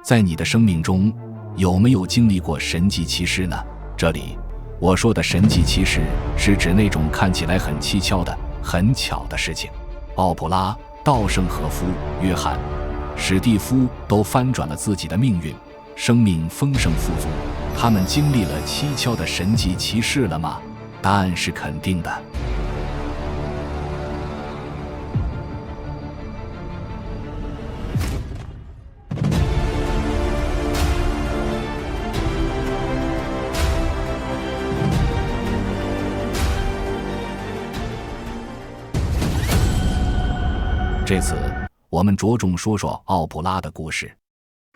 在你的生命中，有没有经历过神迹奇事呢？这里我说的神迹奇事是指那种看起来很蹊跷的、很巧的事情。奥普拉、稻盛和夫、约翰、史蒂夫都翻转了自己的命运，生命丰盛富足。他们经历了蹊跷的神迹奇事了吗？答案是肯定的。这次我们着重说说奥普拉的故事。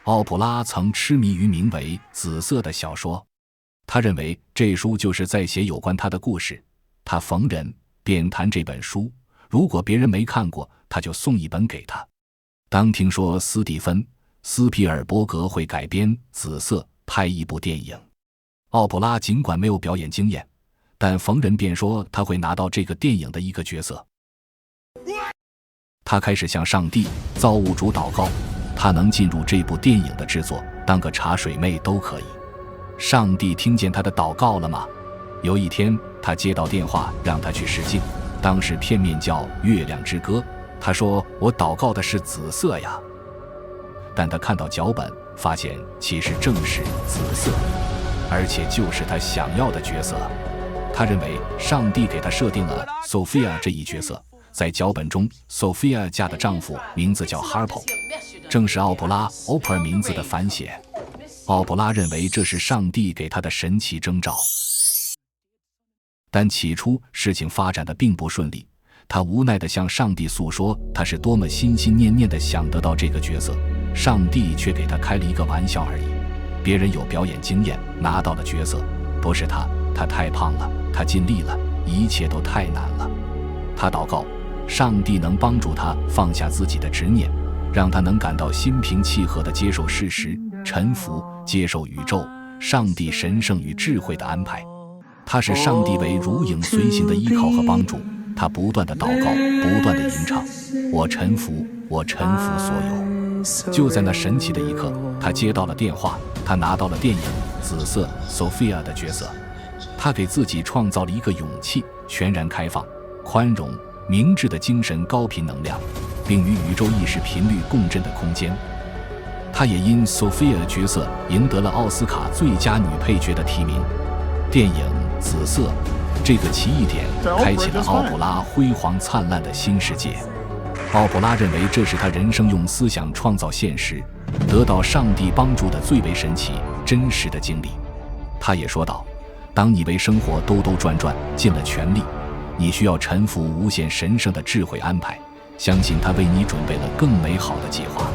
奥普拉曾痴迷于名为《紫色》的小说，他认为这书就是在写有关他的故事。他逢人便谈这本书，如果别人没看过，他就送一本给他。当听说斯蒂芬·斯皮尔伯格会改编《紫色》拍一部电影，奥普拉尽管没有表演经验，但逢人便说他会拿到这个电影的一个角色。他开始向上帝造物主祷告，他能进入这部电影的制作，当个茶水妹都可以。上帝听见他的祷告了吗？有一天他接到电话，让他去试镜，当时片面叫《月亮之歌》。他说，我祷告的是紫色呀。但他看到脚本，发现其实正是紫色，而且就是他想要的角色。他认为上帝给他设定了 Sophia 这一角色，在脚本中 Sophia 嫁的丈夫名字叫 Harpo， 正是奥普拉 Oprah 名字的反写。奥普拉认为这是上帝给他的神奇征兆，但起初事情发展的并不顺利。他无奈地向上帝诉说他是多么心心念念地想得到这个角色，上帝却给他开了一个玩笑而已。别人有表演经验，拿到了角色，不是他，他太胖了，他尽力了，一切都太难了。他祷告上帝能帮助他放下自己的执念，让他能感到心平气和地接受事实，臣服，接受宇宙、上帝神圣与智慧的安排。他视上帝为如影随形的依靠和帮助，他不断地祷告，不断地吟唱，我臣服，我臣服所有。就在那神奇的一刻，他接到了电话，他拿到了电影《紫色》Sophia 的角色。他给自己创造了一个勇气、全然开放、宽容、明智的精神高频能量，并与宇宙意识频率共振的空间。他也因 Sophia 角色赢得了奥斯卡最佳女配角的提名。电影《紫色》这个奇异点开启了奥普拉辉煌灿烂的新世界。奥普拉认为这是他人生用思想创造现实，得到上帝帮助的最为神奇、真实的经历。他也说道，当你为生活兜兜转转，尽了全力，你需要臣服无限神圣的智慧安排，相信他为你准备了更美好的计划。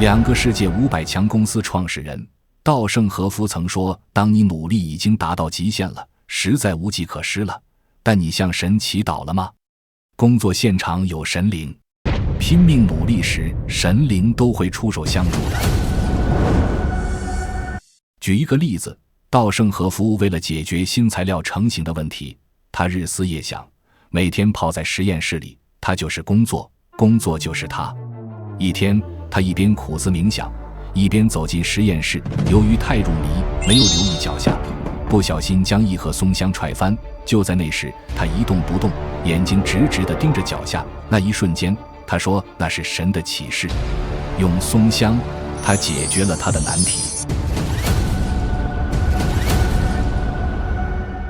2个世界500强公司创始人稻盛和夫曾说，当你努力已经达到极限了，实在无计可施了，但你向神祈祷了吗？工作现场有神灵，拼命努力时，神灵都会出手相助的。举一个例子，稻盛和夫为了解决新材料成型的问题，他日思夜想，每天泡在实验室里，他就是工作，工作就是他。一天，他一边苦思冥想，一边走进实验室，由于太入迷，没有留意脚下，不小心将一盒松香踹翻。就在那时，他一动不动，眼睛直直地盯着脚下。那一瞬间，他说那是神的启示，用松香，他解决了他的难题。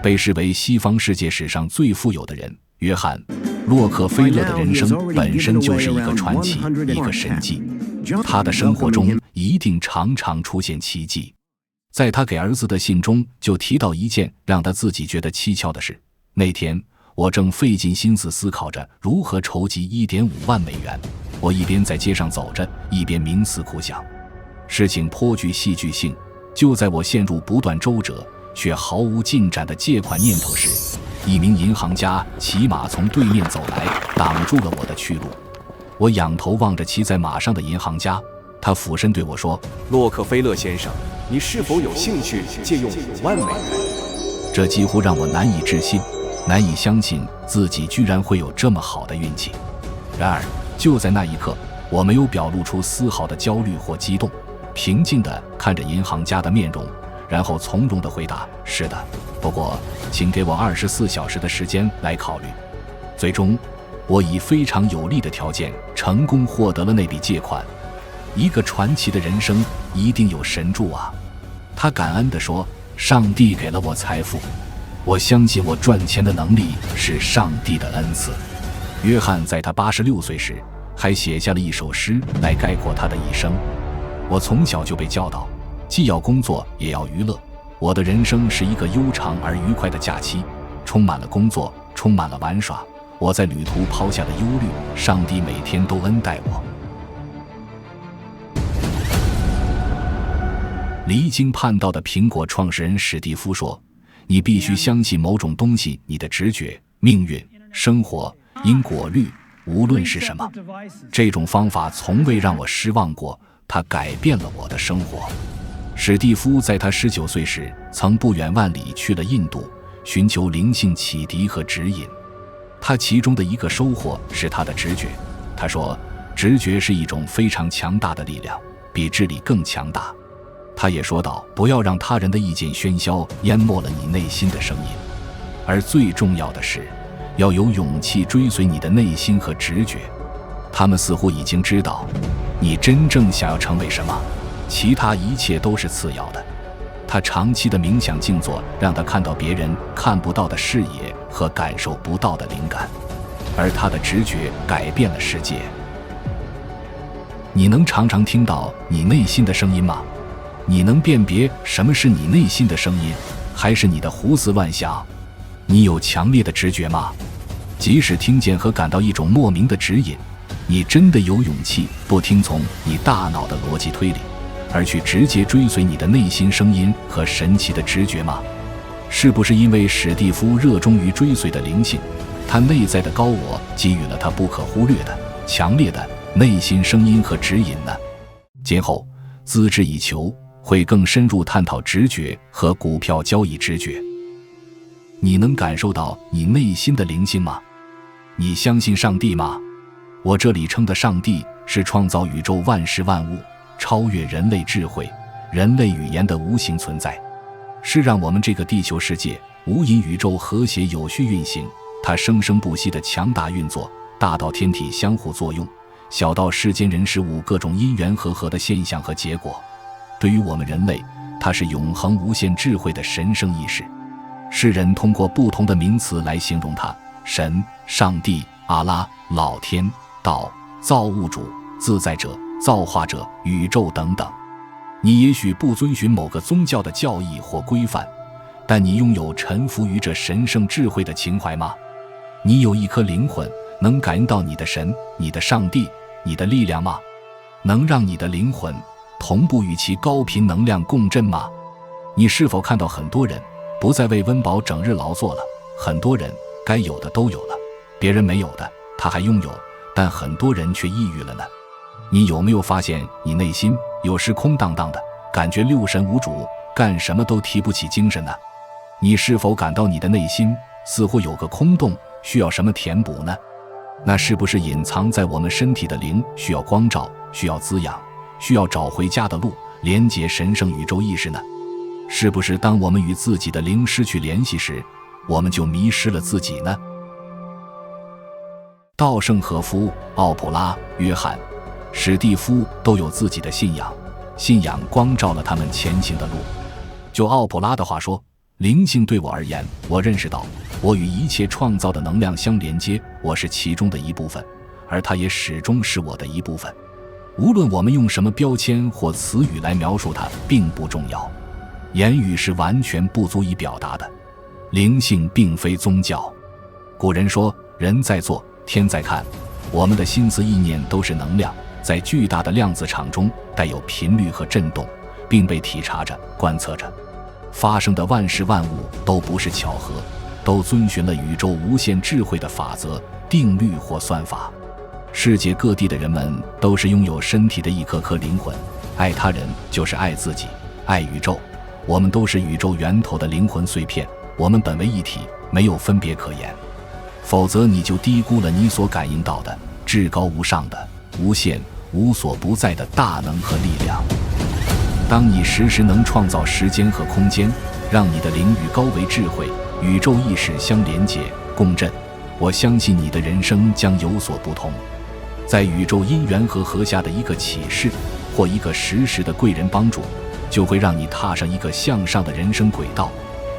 被视为西方世界史上最富有的人，约翰·洛克菲勒的人生本身就是一个传奇，一个神迹。他的生活中一定常常出现奇迹。在他给儿子的信中就提到一件让他自己觉得蹊跷的事。那天我正费尽心思思考着如何筹集1.5万美元，我一边在街上走着，一边冥思苦想。事情颇具戏剧性，就在我陷入不断周折却毫无进展的借款念头时，一名银行家骑马从对面走来，挡住了我的去路。我仰头望着骑在马上的银行家，他俯身对我说，洛克菲勒先生，你是否有兴趣借用5万美元？这几乎让我难以置信，难以相信自己居然会有这么好的运气。然而就在那一刻，我没有表露出丝毫的焦虑或激动，平静地看着银行家的面容，然后从容地回答：是的，不过请给我24小时的时间来考虑。最终我以非常有利的条件成功获得了那笔借款。一个传奇的人生一定有神助啊！他感恩地说：上帝给了我财富，我相信我赚钱的能力是上帝的恩赐。约翰在他86岁时还写下了一首诗来概括他的一生。我从小就被教导，既要工作也要娱乐。我的人生是一个悠长而愉快的假期，充满了工作，充满了玩耍。我在旅途抛下了忧虑，上帝每天都恩待我。离经叛道的苹果创始人史蒂夫说：你必须相信某种东西，你的直觉、命运、生活、因果律，无论是什么。这种方法从未让我失望过，它改变了我的生活。史蒂夫在他19岁时曾不远万里去了印度，寻求灵性启迪和指引。他其中的一个收获是他的直觉。他说，直觉是一种非常强大的力量，比智力更强大。他也说道，不要让他人的意见喧嚣淹没了你内心的声音，而最重要的是要有勇气追随你的内心和直觉。他们似乎已经知道你真正想要成为什么，其他一切都是次要的。他长期的冥想静坐让他看到别人看不到的视野和感受不到的灵感，而他的直觉改变了世界。你能常常听到你内心的声音吗？你能辨别什么是你内心的声音，还是你的胡思乱想？你有强烈的直觉吗？即使听见和感到一种莫名的指引，你真的有勇气不听从你大脑的逻辑推理，而去直接追随你的内心声音和神奇的直觉吗？是不是因为史蒂夫热衷于追随的灵性，他内在的高我给予了他不可忽略的强烈的内心声音和指引呢？今后孜孜以求会更深入探讨直觉和股票交易直觉。你能感受到你内心的灵性吗？你相信上帝吗？我这里称的上帝是创造宇宙万事万物，超越人类智慧、人类语言的无形存在，是让我们这个地球世界无垠宇宙和谐有序运行。它生生不息的强大运作，大到天体相互作用，小到世间人事物各种因缘和合的现象和结果。对于我们人类，它是永恒无限智慧的神圣意识。世人通过不同的名词来形容它：神、上帝、阿拉、老天、道、造物主、自在者、造化者、宇宙等等。你也许不遵循某个宗教的教义或规范，但你拥有臣服于这神圣智慧的情怀吗？你有一颗灵魂，能感应到你的神、你的上帝、你的力量吗？能让你的灵魂同步与其高频能量共振吗？你是否看到很多人不再为温饱整日劳作了？很多人该有的都有了，别人没有的他还拥有，但很多人却抑郁了呢？你有没有发现你内心有时空荡荡的，感觉六神无主，干什么都提不起精神呢？你是否感到你的内心似乎有个空洞，需要什么填补呢？那是不是隐藏在我们身体的灵需要光照，需要滋养，需要找回家的路，连接神圣宇宙意识呢？是不是当我们与自己的灵失去联系时，我们就迷失了自己呢？稻盛和夫、奥普拉、约翰、史蒂夫都有自己的信仰，信仰光照了他们前行的路。就奥普拉的话说，灵性对我而言，我认识到我与一切创造的能量相连接，我是其中的一部分，而它也始终是我的一部分。无论我们用什么标签或词语来描述它，并不重要，言语是完全不足以表达的。灵性并非宗教。古人说，人在做，天在看。我们的心思意念都是能量，在巨大的量子场中带有频率和振动，并被体察着、观测着。发生的万事万物都不是巧合，都遵循了宇宙无限智慧的法则、定律或算法。世界各地的人们都是拥有身体的一颗颗灵魂，爱他人就是爱自己，爱宇宙。我们都是宇宙源头的灵魂碎片，我们本为一体，没有分别可言。否则你就低估了你所感应到的至高无上的、无限、无所不在的大能和力量。当你时时能创造时间和空间，让你的灵与高维智慧、宇宙意识相连结、共振，我相信你的人生将有所不同。在宇宙因缘和合下的一个启示，或一个实时的贵人帮助，就会让你踏上一个向上的人生轨道，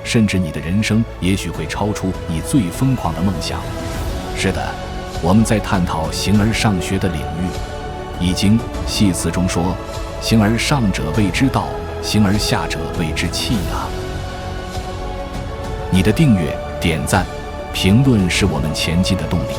甚至你的人生也许会超出你最疯狂的梦想。是的，我们在探讨形而上学的领域。易经系辞中说，形而上者谓之道，形而下者谓之气啊。你的订阅、点赞、评论是我们前进的动力。